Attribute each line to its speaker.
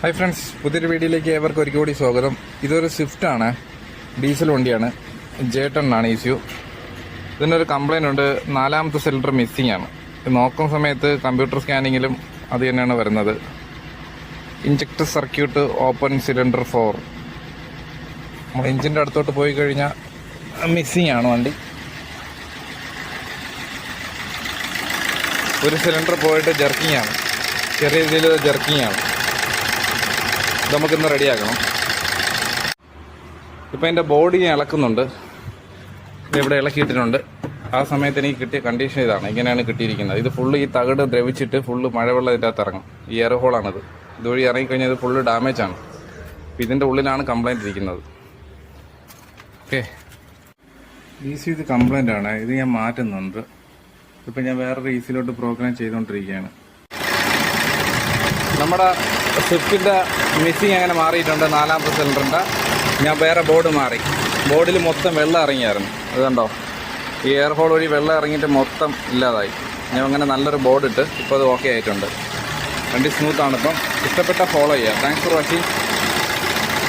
Speaker 1: Hi friends, പുതിയൊരു വീഡിയോയിലേക്ക് ഏവർക്കും ഒരിക്കൽ കൂടി സ്വാഗതം. ഇതൊരു സ്വിഫ്റ്റ് ആണ്, ഡീസൽ വണ്ടിയാണ്, J10 ആണ് ഇഷ്യൂ. ഇതിനൊരു കംപ്ലൈൻ്റ് ഉണ്ട്, 4ാമത്തെ സിലിണ്ടർ മിസ്സിംഗ് ആണ്. നോക്കുന്ന സമയത്ത് കമ്പ്യൂട്ടർ സ്കാനിങ്ങിലും അത് തന്നെയാണ് വരുന്നത്. Injector circuit open cylinder 4. നമ്മൾ എഞ്ചിൻ്റെ അടുത്തോട്ട് പോയി കഴിഞ്ഞാൽ മിസ്സിംഗ് ആണ് വണ്ടി. ഒരു സിലിണ്ടർ പോയിട്ട് ജർക്കിംഗ് ആണ്, ചെറിയ രീതിയിൽ ജർക്കിംഗ് ആണ്. നമുക്കിന്ന് റെഡിയാക്കണം. ഇപ്പം എൻ്റെ ബോഡി ഞാൻ ഇളക്കുന്നുണ്ട്, ഇവിടെ ഇളക്കിയിട്ടിട്ടുണ്ട്. ആ സമയത്ത് എനിക്ക് കിട്ടിയ കണ്ടീഷൻ ഇതാണ്, ഇങ്ങനെയാണ് കിട്ടിയിരിക്കുന്നത്. ഇത് ഫുള്ള് ഈ തകിട് ദ്രവിച്ചിട്ട് ഫുള്ള് മഴവെള്ളം ഇതിൻ്റെ അകത്ത് ഇറങ്ങും. ഈ എയർ ഹോളാണിത്. ഇതുവഴി ഇറങ്ങിക്കഴിഞ്ഞാൽ ഇത് ഫുള്ള് ഡാമേജാണ്. അപ്പം ഇതിൻ്റെ ഉള്ളിലാണ് കംപ്ലൈൻറ്റ് ഇരിക്കുന്നത്. ഓക്കെ, ഇത് കംപ്ലൈൻ്റ് ആണ്. ഇത് ഞാൻ മാറ്റുന്നുണ്ട്. ഇപ്പം ഞാൻ വേറൊരു ഈസിയിലോട്ട് പ്രോഗ്രാം ചെയ്തുകൊണ്ടിരിക്കുകയാണ്. നമ്മുടെ സ്വിഫ്റ്റിൻ്റെ മിസ്സിങ് അങ്ങനെ മാറിയിട്ടുണ്ട്. 4ാമത്തെ സിലിണ്ടറിൻ്റെ ഞാൻ വേറെ ബോർഡ് മാറി. ബോർഡിൽ മൊത്തം വെള്ളം ഇറങ്ങിയായിരുന്നു. അത് കണ്ടോ, ഈ എയർ ഹോൾ വഴി വെള്ളം ഇറങ്ങിയിട്ട് മൊത്തം ഇല്ലാതായി. ഞാൻ അങ്ങനെ നല്ലൊരു ബോർഡ് ഇട്ട് ഇപ്പോൾ അത് ഓക്കെ ആയിട്ടുണ്ട്. വണ്ടി സ്മൂത്താണ്. ഇപ്പം ഇഷ്ടപ്പെട്ട ഫോളോ ചെയ്യുക. Thanks for watching.